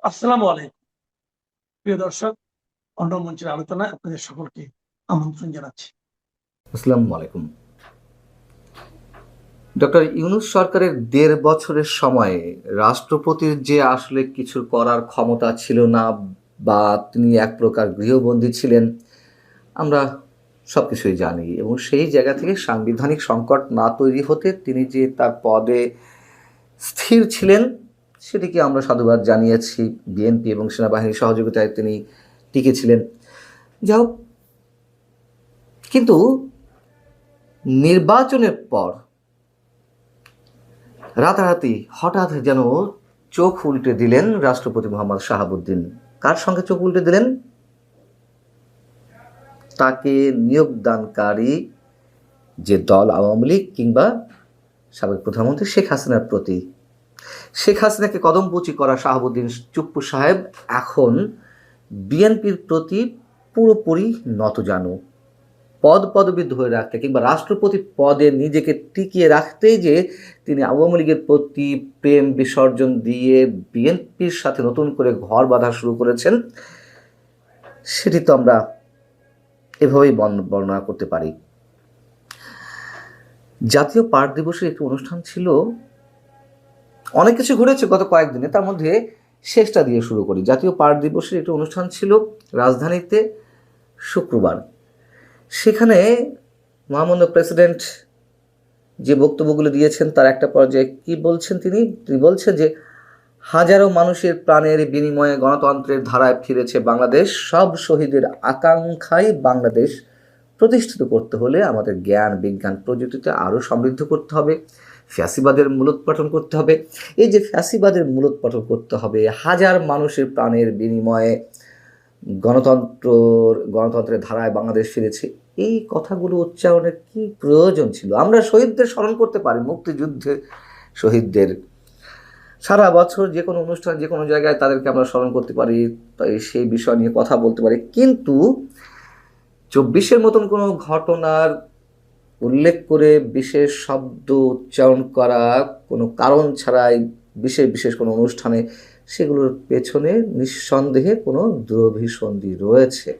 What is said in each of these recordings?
আসসালামু আলাইকুম। প্রিয় দর্শক, অন্য মঞ্চের আলোচনায় আপনাদের সকলকে আমন্ত্রণ জানাচ্ছি। আসসালামু আলাইকুম। ডক্টর ইউনূস সরকারের ১.৫ বছরের সময়ে রাষ্ট্রপতির যে আসলে কিছু করার ক্ষমতা ছিল না, বা তিনি এক প্রকার গৃহবন্দী ছিলেন, আমরা সব কিছুই জানি। এবং সেই জায়গা থেকে সাংবিধানিক সংকট না তৈরি হতে তিনি যে তার পদে স্থির ছিলেন, সেটিকে আমরা সাধুবাদ জানিয়েছি। বিএনপি এবং সেনাবাহিনীর সহযোগিতায় তিনি টিকেছিলেন। যাই হোক, কিন্তু নির্বাচনের পর রাতারাতি হঠাৎ যেন চোখ উল্টে দিলেন রাষ্ট্রপতি মোহাম্মদ শাহাবুদ্দিন। কার সঙ্গে চোখ উল্টে দিলেন? তাকে নিয়োগদানকারী যে দল আওয়ামী লীগ কিংবা সাবেক প্রধানমন্ত্রী শেখ হাসিনার প্রতি। শেখ হাসিনাকে কদমবুচি করা শাহাবুদ্দিন চুপ্পু সাহেব এখন বিএনপির প্রতি পুরোপুরি নতজানু। পদ পদবি ধরে রাখতে কিংবা রাষ্ট্রপতি পদে নিজেকে টিকিয়ে রাখতেই যে তিনি আওয়ামী লীগের প্রতি প্রেম বিসর্জন দিয়ে বিএনপির সাথে নতুন করে ঘর বাঁধা শুরু করেছেন, সেটি তো আমরা এভাবেই বর্ণনা করতে পারি। জাতীয় পাট দিবসের একটি অনুষ্ঠান ছিল। অনেক কিছু ঘটেছে গত কয়েকদিনে, তার মধ্যে শেষটা দিয়ে শুরু করি। জাতীয় পাট দিবসের একটি অনুষ্ঠান ছিল রাজধানীতে শুক্রবার। সেখানে মহামান্য প্রেসিডেন্ট যে বক্তব্যগুলো দিয়েছেন তার একটা পর্যায়ে কি বলছেন তিনি বলছেন যে হাজারো মানুষের প্রাণের বিনিময়ে গণতন্ত্রের ধারায় ফিরেছে বাংলাদেশ। সব শহীদের আকাঙ্ক্ষায় বাংলাদেশ প্রতিষ্ঠিত করতে হলে আমাদের জ্ঞান বিজ্ঞান প্রযুক্তিতে আরও সমৃদ্ধ করতে হবে, ফ্যাসিবাদের মূলোৎপাটন করতে হবে। এই যে ফ্যাসিবাদের মূলোৎপাটন করতে হবে, হাজার মানুষের প্রাণের বিনিময়ে গণতন্ত্রের ধারায় বাংলাদেশ ফিরেছে, এই কথাগুলো উচ্চারণের কি প্রয়োজন ছিল? আমরা শহীদদের স্মরণ করতে পারি, মুক্তিযুদ্ধে শহীদদের। সারা বছর যে কোনো অনুষ্ঠান যে কোনো জায়গায় তাদেরকে আমরা স্মরণ করতে পারি, তাই সেই বিষয় নিয়ে কথা বলতে পারি। কিন্তু ২৪-এর মতন কোনো ঘটনার উল্লেখ করে বিশেষ শব্দ উচ্চারণ করা কোনো কারণ ছাড়াই বিশেষ বিশেষ কোনো অনুষ্ঠানে, সেগুলোর পেছনে নিঃসন্দেহে কোনো দুরভিসন্ধি রয়েছে।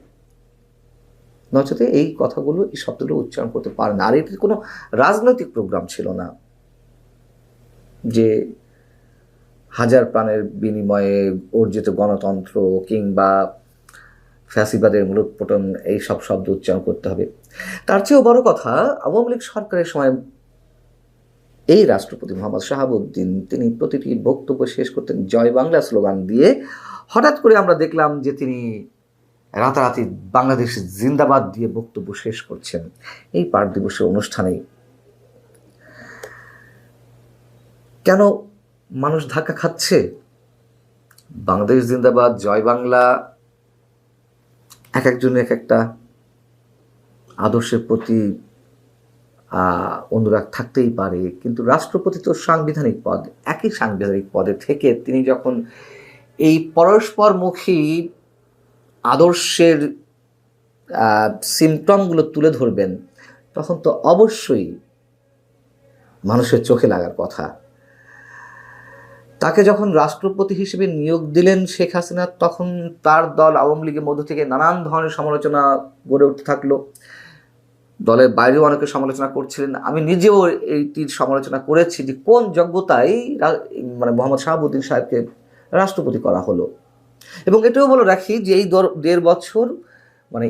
নচেতে এই কথাগুলো, এই শব্দগুলো উচ্চারণ করতে পারে না। আর এটির কোনো রাজনৈতিক প্রোগ্রাম ছিল না যে হাজার প্রাণের বিনিময়ে অর্জিত গণতন্ত্র কিংবা ফ্যাসিবাদের মূলোৎপাটন এই সব শব্দ উচ্চারণ করতে হবে। তার চেয়েও বড় কথা, আওয়ামী লীগ সরকারের সময় এই রাষ্ট্রপতি মোহাম্মদ শাহাবুদ্দিন তিনি প্রতিটি বক্তব্য শেষ করতেন জয় বাংলা স্লোগান দিয়ে। হঠাৎ করে আমরা দেখলাম যে তিনি রাতারাতি বাংলাদেশ জিন্দাবাদ দিয়ে বক্তব্য শেষ করছেন এই পাট দিবসের অনুষ্ঠানেই। কেন মানুষ ধাক্কা খাচ্ছে? বাংলাদেশ জিন্দাবাদ, জয় বাংলা, এক একজনের এক একটা আদর্শের প্রতি অনুরাগ থাকতেই পারে, কিন্তু রাষ্ট্রপতি তো সাংবিধানিক পদ। একই সাংবিধানিক পদে থেকে তিনি যখন এই পরস্পরমুখী আদর্শের সিমটমগুলো তুলে ধরবেন, তখন তো অবশ্যই মানুষের চোখে লাগার কথা। তাকে যখন রাষ্ট্রপতি হিসেবে নিয়োগ দিলেন শেখ হাসিনা, তখন তার দল আওয়ামী লীগের মধ্য থেকে নানান ধরনের সমালোচনা গড়ে উঠতে থাকলো। দলের বাইরেও অনেকে সমালোচনা করছিলেন, আমি নিজেও এইটির সমালোচনা করেছি যে কোন যোগ্যতায় মোহাম্মদ শাহাবুদ্দিন সাহেবকে রাষ্ট্রপতি করা হলো। এবং এটাও বলে রাখি যে এই ১.৫ বছর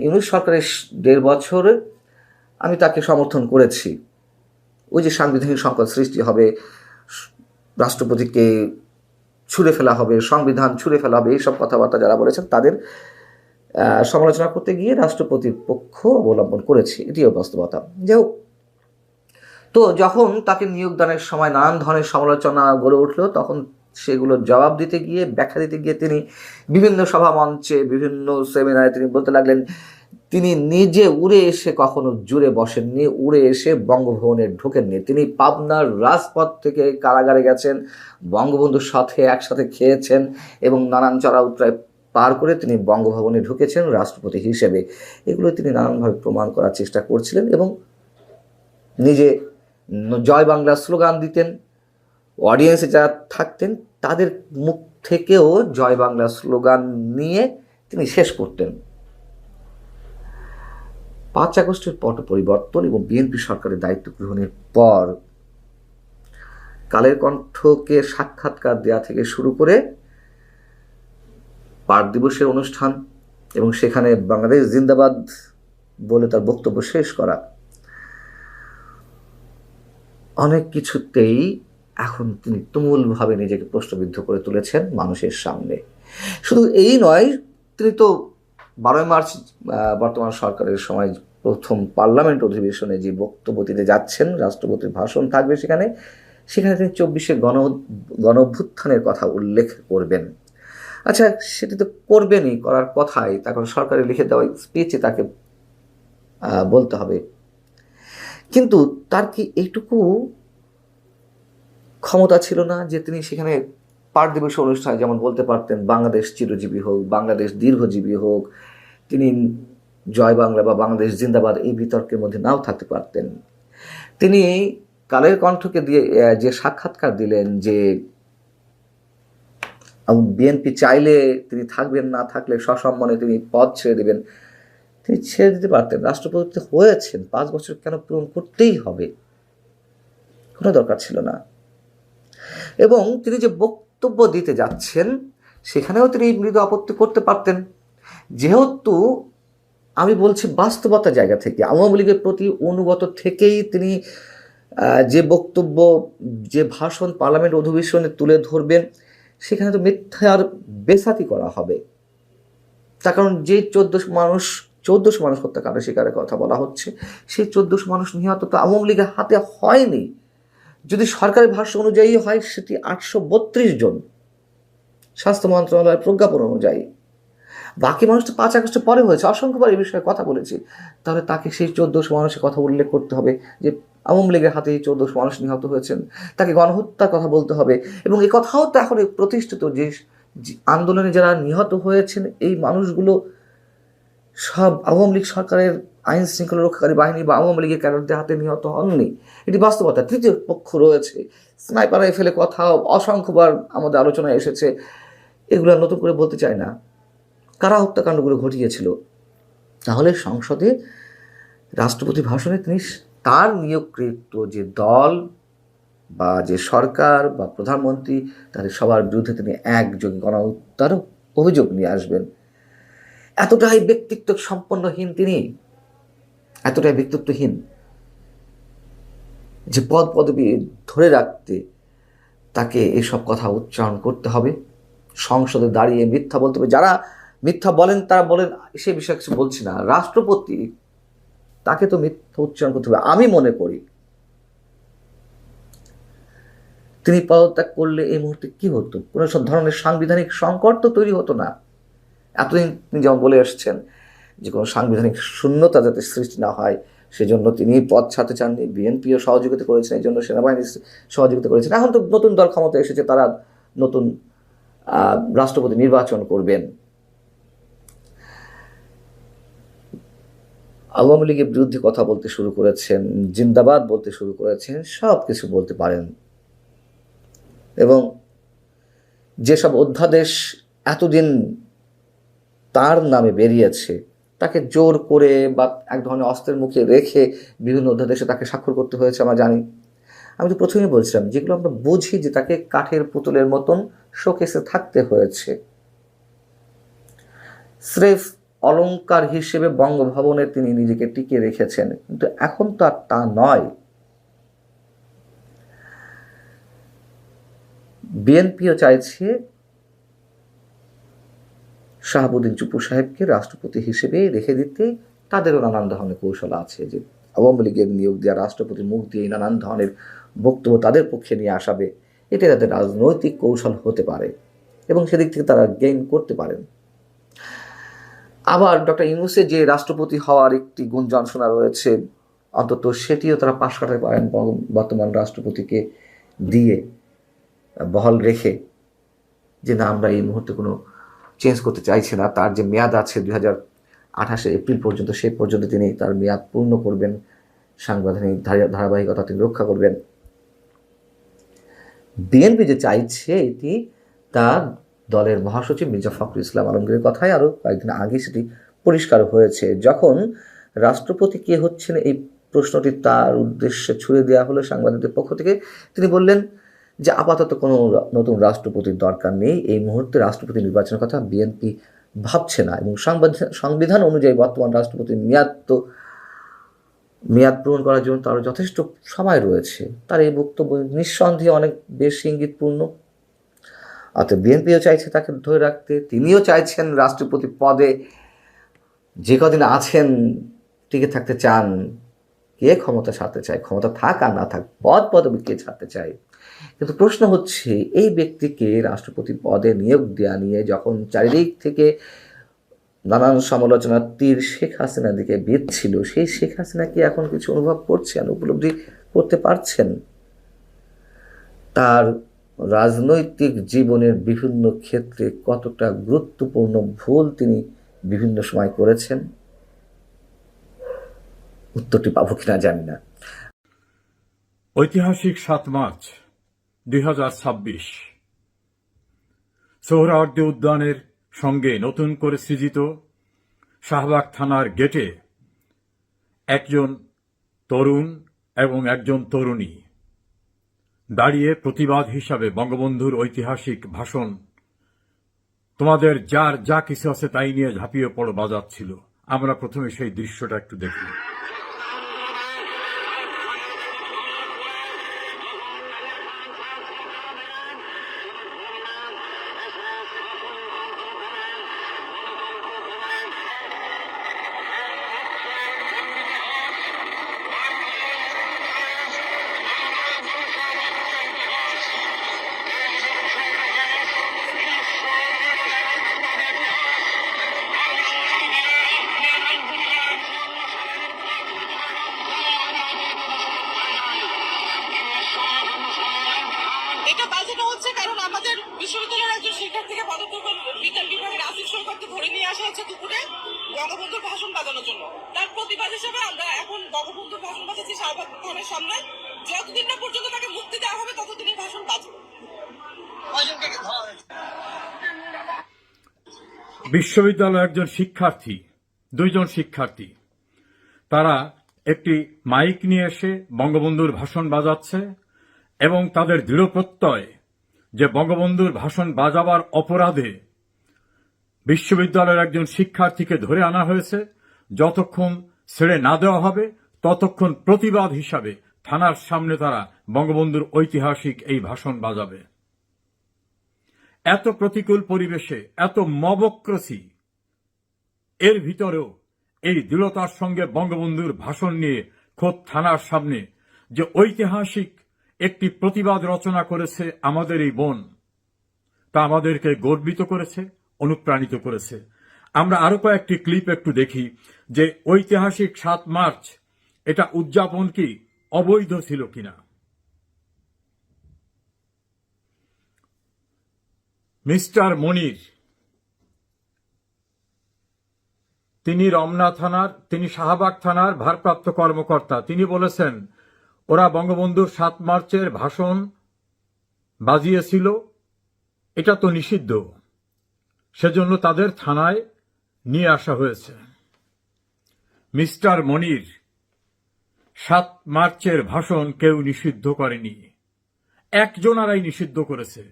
ইউনূস সরকারের ১.৫ বছরে আমি তাকে সমর্থন করেছি। ওই যে সাংবিধানিক সংকট সৃষ্টি হবে, রাষ্ট্রপতিকে ছুঁড়ে ফেলা হবে, সংবিধান ছুঁড়ে ফেলা হবে, এইসব কথাবার্তা যারা বলেছেন তাদের সমালোচনা করতে গিয়ে রাষ্ট্রপতির পক্ষ অবলম্বন করেছি, এটিও বাস্তবতা। যাই হোক, তো যখন তাকে নিয়োগদানের সময় নানান ধরনের সমালোচনা গড়ে উঠলো, তখন সেগুলোর জবাব দিতে গিয়ে, ব্যাখ্যা দিতে গিয়ে তিনি বিভিন্ন সভা মঞ্চে, বিভিন্ন সেমিনারে তিনি বলতে লাগলেন তিনি নিজে উড়ে এসে কখনো জুড়ে বসেননি, উড়ে এসে বঙ্গভবনে ঢোকেননি। তিনি পাবনার রাজপথ থেকে কারাগারে গেছেন, বঙ্গবন্ধুর সাথে একসাথে খেয়েছেন এবং নানান চড়া উতরায় পার করে তিনি বঙ্গভবনে ঢুকেছেন রাষ্ট্রপতি হিসেবে। এগুলো তিনি নানানভাবে প্রমাণ করার চেষ্টা করছিলেন এবং নিজে জয় বাংলা স্লোগান দিতেন। অডিয়েন্সে যারা থাকতেন তাদের মুখ থেকেও জয় বাংলা স্লোগান নিয়ে তিনি শেষ করতেন। 5 আগস্টের পট পরিবর্তন এবং বিএনপি সরকারের দায়িত্ব গ্রহণের পর কালের কণ্ঠকে সাক্ষাৎকার দেওয়া থেকে শুরু করে পার্ক দিবসের অনুষ্ঠান এবং সেখানে বাংলাদেশ জিন্দাবাদ বলে তার বক্তব্য শেষ করা, অনেক কিছুতেই এখন তিনি তুমুলভাবে নিজেকে প্রশ্নবিদ্ধ করে তুলেছেন মানুষের সামনে। শুধু এই নয়, তিনি তো 12 মার্চ বর্তমান সরকারের সময় প্রথম পার্লামেন্ট অধিবেশনে যে বক্তব্য দিতে যাচ্ছেন, রাষ্ট্রপতির ভাষণ থাকবে সেখানে তিনি 24শে গণ অভ্যুত্থানের কথা উল্লেখ করবেন। আচ্ছা, সেটি তো করবেনই, করার কথাই, তখন সরকারের লিখে দেওয়া স্পিচে তাকে বলতে হবে। কিন্তু তার কি এইটুকু ক্ষমতা ছিল না যে তিনি সেখানে পার্ক দিবস অনুষ্ঠানে যেমন বলতে পারতেন বাংলাদেশ চিরজীবী হোক, বাংলাদেশ দীর্ঘজীবী হোক, তিনি জয় বাংলা বা বাংলাদেশ জিন্দাবাদ এই বিতর্কের মধ্যে নাও থাকতে পারতেন। তিনি কালের কণ্ঠকে দিয়ে যে সাক্ষাৎকার দিলেন যে বিএনপি চাইলে তিনি থাকবেন, না থাকলে সসম্মানে তিনি পদ ছেড়ে দেবেন, তিনি ছেড়ে দিতে পারতেন। রাষ্ট্রপতি হয়েছেন, 5 বছর কেন পূরণ করতেই হবে? কোনো দরকার ছিল না। এবং তিনি যে বক্তব্য দিতে যাচ্ছেন সেখানেও তিনি মৃদু আপত্তি করতে পারতেন, যেহেতু আমি বলছি বাস্তবতা জায়গা থেকে, আওয়ামী লীগের প্রতি অনুগত থেকেই তিনি যে বক্তব্য, যে ভাষণ পার্লামেন্ট অধিবেশনে তুলে ধরবেন সেখানে তো মিথ্যার বেসাতি করা হবে। তার কারণ যে 1400 মানুষ হত্যাকাণ্ডের শিকারের কথা বলা হচ্ছে, সেই 1400 মানুষ নিহত তো আওয়ামী লীগের হাতে হয়নি। যদি সরকারি ভাষ্য অনুযায়ী হয় সেটি 832 জন, স্বাস্থ্য মন্ত্রণালয়ের প্রজ্ঞাপন অনুযায়ী। বাকি মানুষ তো 5 আগস্টের পরে হয়েছে, অসংখ্যবার এই বিষয়ে কথা বলেছি। তাহলে তাকে সেই 1400 মানুষের কথা উল্লেখ করতে হবে যে আওয়ামী লীগের হাতে 1400 মানুষ নিহত হয়েছেন, তাকে গণহত্যার কথা বলতে হবে। এবং এই কথাও তো এখন প্রতিষ্ঠিত যে আন্দোলনে যারা নিহত হয়েছেন এই মানুষগুলো সব আওয়ামী লীগ সরকারের আইন শৃঙ্খলা রক্ষাকারী বাহিনী বা আওয়ামী লীগের ক্যাডারদের হাতে নিহত হননি। এটি বাস্তবতা। তৃতীয় পক্ষ রয়েছে, স্নাইপার রাইফেলে কথা অসংখ্যবার আমাদের আলোচনায় এসেছে, এগুলো নতুন করে বলতে চাই না। কারা হত্যাকাণ্ডগুলো ঘটিয়েছিল? তাহলে সংসদে রাষ্ট্রপতি ভাষণে তিনি তার নিয়োগকৃত যে দল বা যে সরকার বা প্রধানমন্ত্রী তাদের সবার বিরুদ্ধে তিনি একযোগে গণহত্যার অভিযোগ নিয়ে আসবেন। এতটাই ব্যক্তিত্ব সম্পন্নহীন তিনি, এতটাই ব্যক্তিত্বহীন যে পদ পদবি ধরে রাখতে তাকে এসব কথা উচ্চারণ করতে হবে, সংসদে দাঁড়িয়ে মিথ্যা বলতে হবে। যারা মিথ্যা বলেন তারা বলেন, সে বিষয়ে কিছু বলছি না, রাষ্ট্রপতি তাকে তো মিথ্যা উচ্চারণ করতে হবে। আমি মনে করি তিনি পদত্যাগ করলে এই মুহূর্তে কি হতো, কোনো সব ধরনের সাংবিধানিক সংকট তো তৈরি হতো না। এতদিন তিনি যেমন বলে আসছেন যে কোনো সাংবিধানিক শূন্যতা যাতে সৃষ্টি না হয় সেজন্য তিনি পদ ছাড়তে চাননি, বিএনপিও সহযোগিতা করেছেন, এই জন্য সেনাবাহিনী সহযোগিতা করেছেন। এখন তো নতুন দল ক্ষমতা এসেছে, তারা নতুন রাষ্ট্রপতি নির্বাচন করবেন। আওয়ামী লীগের বিরুদ্ধে কথা বলতে শুরু করেছেন, জিন্দাবাদ বলতে শুরু করেছেন, সব কিছু বলতে পারেন। এবং যেসব অধ্যাদেশ এতদিন তার নামে বেরিয়েছে তাকে জোর করে বা এক ধরনের অস্ত্রের মুখে রেখে বিভিন্ন অধ্যাদেশে তাকে স্বাক্ষর করতে হয়েছে, আমরা জানি। আমি তো প্রথমেই বলছিলাম যেগুলো আমরা বুঝি যে তাকে কাঠের পুতুলের মতন শোকেসে থাকতে হয়েছে, স্রেফ অলংকার হিসেবে বঙ্গভবনে তিনি নিজেকে টিকিয়ে রেখেছেন। কিন্তু এখন তো আর তা নয়। বিএনপিও চাইছে শাহাবুদ্দিন চুপু সাহেবকে রাষ্ট্রপতি হিসেবে রেখে দিতে। তাদেরও নানান ধরনের কৌশল আছে, যে আওয়ামী লীগের নিয়োগ দেওয়া রাষ্ট্রপতির মুখ দিয়ে নানান ধরনের বক্তব্য তাদের পক্ষে নিয়ে আসাবে। এটা তাদের রাজনৈতিক কৌশল হতে পারে এবং সেদিক থেকে তারা গেইন করতে পারেন। আবার ডক্টর ইউনূসের যে রাষ্ট্রপতি হওয়ার একটি গুঞ্জন শোনা রয়েছে, অন্তত সেটিও তারা পাশ কাটাতে পারেন বর্তমান রাষ্ট্রপতিকে দিয়ে, বহাল রেখে, যে না আমরা এই মুহূর্তে কোনো চেঞ্জ করতে চাইছে না। তার যে মেয়াদ আছে 2028 এপ্রিল পর্যন্ত, সেই পর্যন্ত তিনি তার মেয়াদ পূর্ণ করবেন, সাংবিধানিক ধারাবাহিকতা তিনি রক্ষা করবেন। বিএনপি যে চাইছে এটি তার দলের মহাসচিব মির্জা ফখরুল ইসলাম আলমগীরের কথাই আরও কয়েকদিন আগে সেটি পরিষ্কার হয়েছে। যখন রাষ্ট্রপতি কে হচ্ছেন এই প্রশ্নটি তার উদ্দেশ্যে ছুড়ে দেওয়া হলো সাংবাদিকদের পক্ষ থেকে, তিনি বললেন যে আপাতত কোনো নতুন রাষ্ট্রপতির দরকার নেই, এই মুহূর্তে রাষ্ট্রপতি নির্বাচনের কথা বিএনপি ভাবছে না, এবং সংবিধান অনুযায়ী বর্তমান রাষ্ট্রপতির মেয়াদ পূরণ করার জন্য তার যথেষ্ট সময় রয়েছে। তার এই বক্তব্য নিঃসন্দেহে অনেক বেশি ইঙ্গিতপূর্ণ। অর্থাৎ বিএনপিও চাইছে তাকে ধরে রাখতে, তিনিও চাইছেন রাষ্ট্রপতি পদে যে কদিন আছেন টিকে থাকতে চান। কে ক্ষমতা ছাড়তে চায়, ক্ষমতা থাক আর না থাক, পদবি কে ছাড়তে চায়। কিন্তু প্রশ্ন হচ্ছে এই ব্যক্তিকে রাষ্ট্রপতি পদে নিয়োগ দেওয়া নিয়ে যখন চারিদিক থেকে নানান সমালোচনার তীর শেখ হাসিনার দিকে বিঁধছিল, সেই শেখ হাসিনা কি এখন কিছু অনুভব করছেন, উপলব্ধি করতে পারছেন তার রাজনৈতিক জীবনের বিভিন্ন ক্ষেত্রে কতটা গুরুত্বপূর্ণ ভুল তিনি বিভিন্ন সময় করেছেন? উত্তরটি পাবো কিনা জানি না। ঐতিহাসিক 7 মার্চ 2026 সোহরাওয়ার্দী উদ্যানের সঙ্গে নতুন করে সৃজিত শাহবাগ থানার গেটে একজন তরুণ এবং একজন তরুণী দাঁড়িয়ে প্রতিবাদ হিসাবে বঙ্গবন্ধুর ঐতিহাসিক ভাষণ তোমাদের যার যা কিছু আছে তাই নিয়ে ঝাঁপিয়ে পড়ো বাজাচ্ছিল। আমরা প্রথমে সেই দৃশ্যটা একটু দেখি। এটা বাজেটা হচ্ছে কারণ আমাদের বিশ্ববিদ্যালয়ের একজন শিক্ষার্থীকে পদার্থ বিজ্ঞান বিভাগের আসিফ সরকারকে ধরে নিয়ে আসা হচ্ছে দুপুরে বঙ্গবন্ধুর ভাষণ বাজানোর জন্য। তার প্রতিবাদ হিসেবে আমরা এখন বঙ্গবন্ধুর ভাষণ বাজাচ্ছি শাহবাগ থানার সামনে। যতদিন না পর্যন্ত তাকে মুক্তি দেওয়া হবে ততদিনই ভাষণ বাজবে। বিশ্ববিদ্যালয়ের একজন শিক্ষার্থী, দুইজন শিক্ষার্থী, তারা একটি মাইক নিয়ে এসে বঙ্গবন্ধুর ভাষণ বাজাচ্ছে এবং তাদের দৃঢ় প্রত্যয় যে বঙ্গবন্ধুর ভাষণ বাজাবার অপরাধে বিশ্ববিদ্যালয়ের একজন শিক্ষার্থীকে ধরে আনা হয়েছে, যতক্ষণ ছেড়ে না দেওয়া হবে ততক্ষণ প্রতিবাদ হিসাবে থানার সামনে তারা বঙ্গবন্ধুর ঐতিহাসিক এই ভাষণ বাজাবে। এত প্রতিকূল পরিবেশে, এত মবক্রেসি, এর ভিতরেও এই দৃঢ়তার সঙ্গে বঙ্গবন্ধুর ভাষণ নিয়ে খোদ থানার সামনে যে ঐতিহাসিক একটি প্রতিবাদ রচনা করেছে আমাদের এই বোন, তা আমাদেরকে গর্বিত করেছে, অনুপ্রাণিত করেছে। আমরা আরো কয়েকটি ক্লিপ একটু দেখি যে ঐতিহাসিক 7 মার্চ এটা উদযাপন কি অবৈধ ছিল কিনা। মিস্টার মনির, তিনি রমনা থানার, তিনি শাহবাগ থানার ভারপ্রাপ্ত কর্মকর্তা, তিনি বলেছেন ওরা বঙ্গবন্ধুর 7 মার্চের ভাষণ বাজিয়েছিল, এটা তো নিষিদ্ধ, সেজন্য তাদের থানায় নিয়ে আসা হয়েছে। মিস্টার মনির, 7 মার্চের ভাষণ কেউ নিষিদ্ধ করেনি, একজনারাই নিষিদ্ধ করেছে,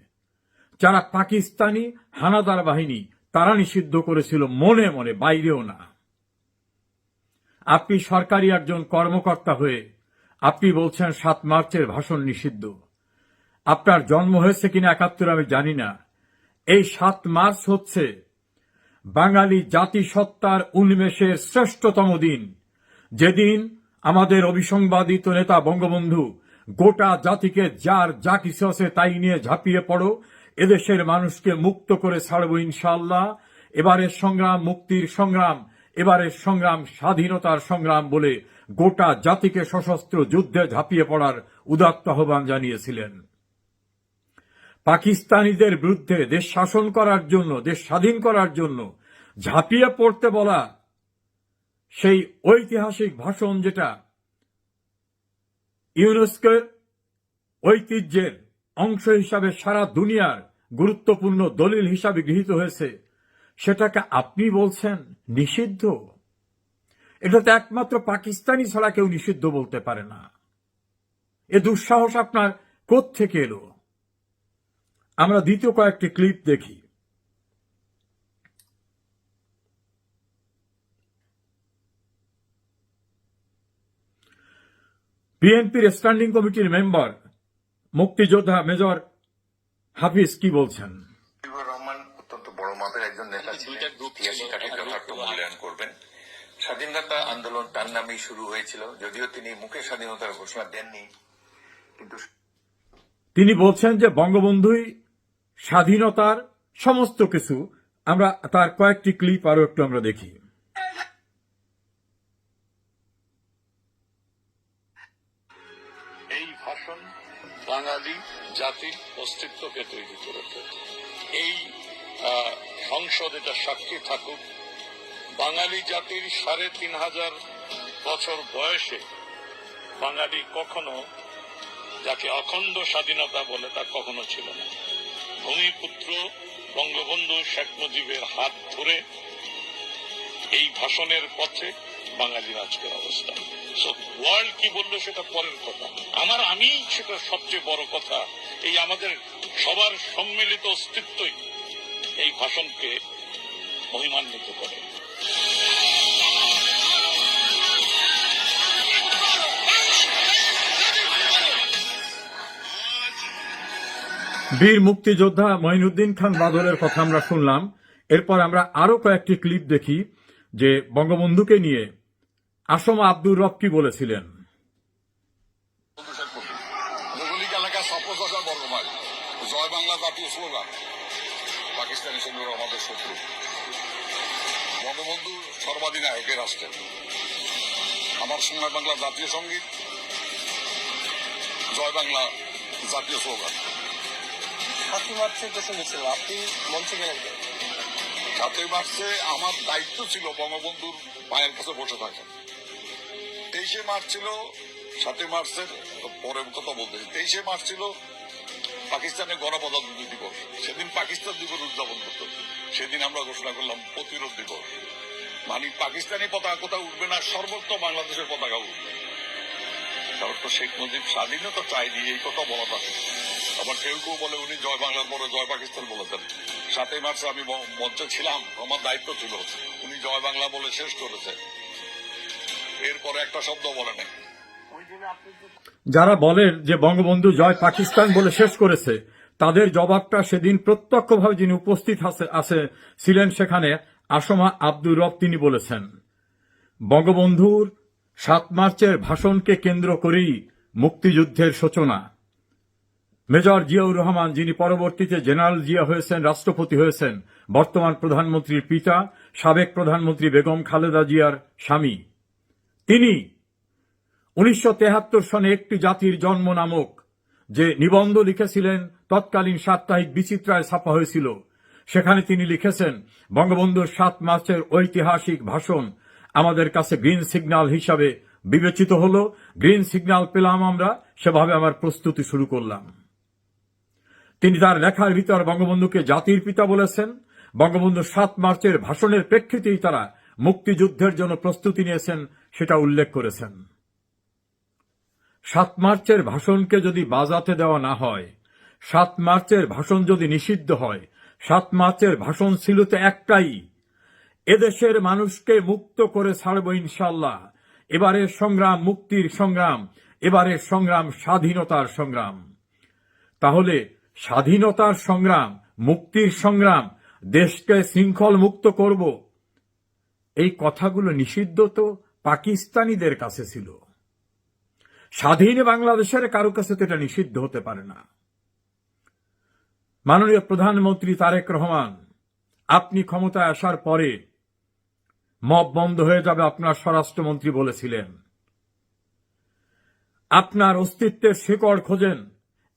যারা পাকিস্তানি হানাদার বাহিনী তারা নিষিদ্ধ করেছিল মনে মনে, বাইরেও না। আপনি সরকারি একজন কর্মকর্তা হয়ে আপনি বলছেন 7 মার্চের ভাষণ নিষিদ্ধ। আপনার জন্ম হয়েছে কিনা 71 আমি জানি না। এই 7 মার্চ হচ্ছে বাঙালি জাতিসত্তার উন্মেষের শ্রেষ্ঠতম দিন, যেদিন আমাদের অবিসংবাদিত নেতা বঙ্গবন্ধু গোটা জাতিকে যার যা কিছু আছে তাই নিয়ে ঝাঁপিয়ে পড়ো, এদেশের মানুষকে মুক্ত করে ছাড়বো ইনশাআল্লাহ, এবারের সংগ্রাম মুক্তির সংগ্রাম, এবারের সংগ্রাম স্বাধীনতার সংগ্রাম বলে গোটা জাতিকে সশস্ত্র যুদ্ধে ঝাঁপিয়ে পড়ার উদাত্ত আহ্বান জানিয়েছিলেন। পাকিস্তানিদের বিরুদ্ধে দেশ শাসন করার জন্য, দেশ স্বাধীন করার জন্য ঝাঁপিয়ে পড়তে বলা সেই ঐতিহাসিক ভাষণ, যেটা ইউনেস্কোর ঐতিহ্যের অংশ হিসাবে সারা দুনিয়ার গুরুত্বপূর্ণ দলিল হিসাবে গৃহীত হয়েছে, সেটাকে আপনি বলছেন নিষিদ্ধ? এটা তো একমাত্র পাকিস্তানি ছাড়া কেউ নিষিদ্ধ বলতে পারে না। এ দুঃসাহস আপনার কোত্থেকে এলো? আমরা দ্বিতীয় কয়েকটি ক্লিপ দেখি। বিএনপির স্ট্যান্ডিং কমিটির মেম্বার মুক্তিযোদ্ধা মেজর হাফিজ কি বলছেন? মুজিবুর রহমান অত্যন্ত বড় মাপের একজন নেতা ছিলেন, ইতিহাসে তাকে যথার্থ মূল্যায়ন করবেন। স্বাধীনতা আন্দোলন তার নামেই শুরু হয়েছিল, যদিও তিনি মুখে স্বাধীনতার ঘোষণা দেননি, কিন্তু তিনি বলছেন যে বঙ্গবন্ধুই স্বাধীনতার সমস্ত কিছু। আমরা তার কয়েকটি ক্লিপ আরো একটু আমরা দেখি। এই ভাষণ বাঙালি জাতির অস্তিত্বকে তৈরি করেছে। এই সংসদ এটা সাক্ষী থাকুক, বাঙালি জাতির ৩৫০০ বছর বয়সে বাঙালি কখনো, যাকে অখণ্ড স্বাধীনতা বলে, তা কখনো ছিল না। ভূমিপুত্র বঙ্গবন্ধু শেখ মুজিবের হাত ধরে এই ভাষণের পথে বাঙালির আজকের অবস্থা। সো ওয়ার্ল্ড কি বললো সেটা পরের কথা, আমি সেটা সবচেয়ে বড় কথা। এই আমাদের সবার সম্মিলিত অস্তিত্বই এই ভাষণকে মহিমান্বিত করে। বীর মুক্তিযোদ্ধা মঈনুদ্দিন খান বাদলের কথা আমরা শুনলাম। এরপর আমরা আরো কয়েকটি ক্লিপ দেখি যে বঙ্গবন্ধুকে নিয়ে আসমা আব্দুর রব কি বলেছিলেন। ভৌগোলিক এলাকা ৫০,০০০ বর্গ মাইল, জয় বাংলা জাতীয় স্লোগান। পাকিস্তানি সৈন্যরা আমাদের শত্রু। বঙ্গবন্ধু সর্বাধিনায়কের রাষ্ট্রে আমার সোনার বাংলা জাতীয় সঙ্গীত, জয় বাংলা জাতীয় স্লোগান। ৭ই মার্চের যে শুনেছিল, আপনি মঞ্চে গেলেন? ৭ই মার্চে আমার দায়িত্ব ছিল বঙ্গবন্ধুর পায়ের কাছে বসে থাকা। ২৩শে মার্চ ছিল ৭ই মার্চের পরের কথা বলতে, ২৩শে মার্চ ছিল পাকিস্তানের গণপ্রজাতন্ত্র দিবস। সেদিন পাকিস্তান দিবস উদযাপন করত, সেদিন আমরা ঘোষণা করলাম প্রতিরোধ দিবস। মানে পাকিস্তানি পতাকা কোথাও উঠবে না, সর্বত্র বাংলাদেশের পতাকা উঠবে। তারপর তো শেখ মুজিব স্বাধীনতা চাইনি, এই কথা বলা থাকে। আবার কেউ কেউ বলে উনি জয় বাংলার পরে জয় পাকিস্তান বলেছেন। ৭ই মার্চে আমি মঞ্চে ছিলাম, আমার দায়িত্ব ছিল, উনি জয় বাংলা বলে শেষ করেছে, এরপরে একটা শব্দ বলে নাই। যারা বলেন যে বঙ্গবন্ধু জয় পাকিস্তান বলে শেষ করেছে, তাদের জবাবটা সেদিন প্রত্যক্ষভাবে যিনি উপস্থিত ছিলেন সেখানে আসমা আব্দুর রব, তিনি বলেছেন বঙ্গবন্ধুর ৭ মার্চের ভাষণকে কেন্দ্র করেই মুক্তিযুদ্ধের সূচনা। মেজর জিয়াউর রহমান, যিনি পরবর্তীতে জেনারেল জিয়া হয়েছেন, রাষ্ট্রপতি হয়েছেন, বর্তমান প্রধানমন্ত্রীর পিতা, সাবেক প্রধানমন্ত্রী বেগম খালেদা জিয়ার স্বামী, তিনি ১৯৭৩ সনে একটি জাতির জন্ম নামক যে নিবন্ধ লিখেছিলেন, তৎকালীন সাপ্তাহিক বিচিত্রায় ছাপা হয়েছিল, সেখানে তিনি লিখেছেন বঙ্গবন্ধুর ৭ মার্চের ঐতিহাসিক ভাষণ আমাদের কাছে গ্রিন সিগন্যাল হিসাবে বিবেচিত হল। গ্রিন সিগন্যাল পেলাম আমরা, সেভাবে আমার প্রস্তুতি শুরু করলাম। তিনি তার লেখার ভিতর বঙ্গবন্ধুকে জাতির পিতা বলেছেন। বঙ্গবন্ধু ৭ মার্চের ভাষণের প্রেক্ষিতেই তারা মুক্তিযুদ্ধের জন্য প্রস্তুতি নিয়েছেন, সেটা উল্লেখ করেছেন। ৭ মার্চের ভাষণকে যদি বাজাতে দেওয়া না হয়, ৭ মার্চের ভাষণ যদি নিষিদ্ধ হয়, ৭ মার্চের ভাষণ ছিল তো একটাই, এদেশের মানুষকে মুক্ত করে ছাড়ব ইনশাল্লাহ। এবারের সংগ্রাম মুক্তির সংগ্রাম, এবারের সংগ্রাম স্বাধীনতার সংগ্রাম। তাহলে স্বাধীনতার সংগ্রাম, মুক্তির সংগ্রাম, দেশকে শৃঙ্খল মুক্ত করব, এই কথাগুলো নিষিদ্ধ তো পাকিস্তানিদের কাছে ছিল। স্বাধীন বাংলাদেশের কারো কাছে তো এটা নিষিদ্ধ হতে পারে না। মাননীয় প্রধানমন্ত্রী তারেক রহমান, আপনি ক্ষমতায় আসার পরে মব বন্ধ হয়ে যাবে, আপনার স্বরাষ্ট্রমন্ত্রী বলেছিলেন। আপনার অস্তিত্বের শিকড় খোঁজেন।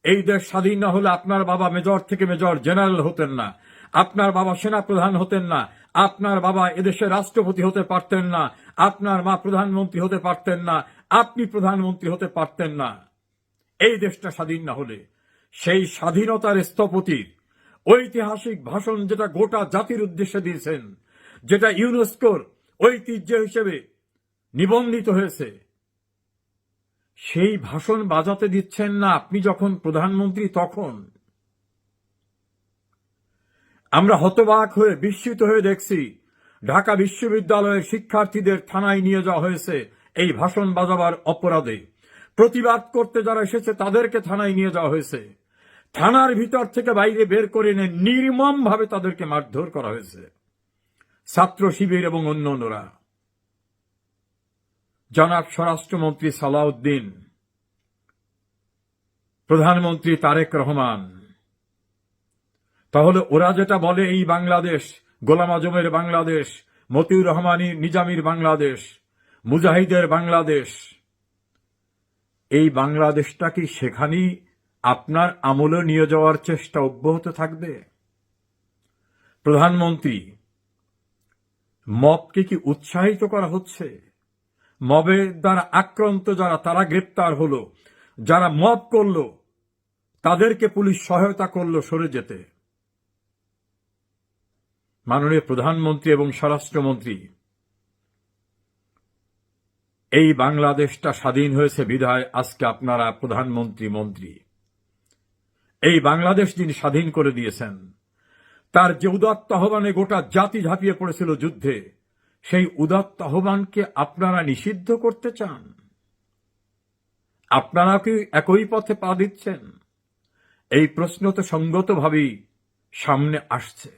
এই দেশ স্বাধীন না হলে আপনার বাবা মেজর থেকে মেজর জেনারেল হতেন না, আপনার বাবা সেনা প্রধান হতেন না, আপনার বাবা এদেশের রাষ্ট্রপতি হতে পারতেন না, আপনার মা প্রধানমন্ত্রী হতে পারতেন না, আপনি প্রধানমন্ত্রী হতে পারতেন না। এই দেশটা স্বাধীন না হলে, সেই স্বাধীনতার স্থপতির ঐতিহাসিক ভাষণ, যেটা গোটা জাতির উদ্দেশ্যে দিয়েছেন, যেটা ইউনেস্কোর ঐতিহ্য হিসেবে নিবন্ধিত হয়েছে, সেই ভাষণ বাজাতে দিচ্ছেন না আপনি যখন প্রধানমন্ত্রী। তখন আমরা হতবাক হয়ে, বিস্মিত হয়ে দেখছি ঢাকা বিশ্ববিদ্যালয়ের শিক্ষার্থীদের থানায় নিয়ে যাওয়া হয়েছে এই ভাষণ বাজাবার অপরাধে। প্রতিবাদ করতে যারা এসেছে তাদেরকে থানায় নিয়ে যাওয়া হয়েছে। থানার ভিতর থেকে বাইরে বের করে এনে নির্মমভাবে তাদেরকে মারধর করা হয়েছে ছাত্র শিবির এবং অন্যান্যরা। জনাব স্বরাষ্ট্রমন্ত্রী সালাউদ্দিন, প্রধানমন্ত্রী তারেক রহমান, তাহলে ওরা যেটা বলে এই বাংলাদেশ গোলাম আজমের বাংলাদেশ, মতিউর রহমানী নিজামীর বাংলাদেশ, মুজাহিদের বাংলাদেশ, এই বাংলাদেশটা কি সেখানেই আপনার আমলে নিয়ে যাওয়ার চেষ্টা অব্যাহত থাকবে? প্রধানমন্ত্রী, মবকে কি উৎসাহিত করা হচ্ছে? মবের দ্বারা আক্রান্ত যারা, তারা গ্রেপ্তার হলো, যারা মব করলো তাদেরকে পুলিশ সহায়তা করলো সরে যেতে। মাননীয় প্রধানমন্ত্রী এবং স্বরাষ্ট্রমন্ত্রী, এই বাংলাদেশটা স্বাধীন হয়েছে বিধায় আজকে আপনারা প্রধানমন্ত্রী মন্ত্রী। এই বাংলাদেশ যিনি স্বাধীন করে দিয়েছেন, তার যে উদাত্ত আহ্বানে গোটা জাতি ঝাঁপিয়ে পড়েছিল যুদ্ধে, সেই উদাত্ত আহ্বানকে আপনারা নিষিদ্ধ করতে চান? আপনারা কি একই পথে পা দিচ্ছেন? এই প্রশ্ন তো সঙ্গতভাবেই সামনে আসছে।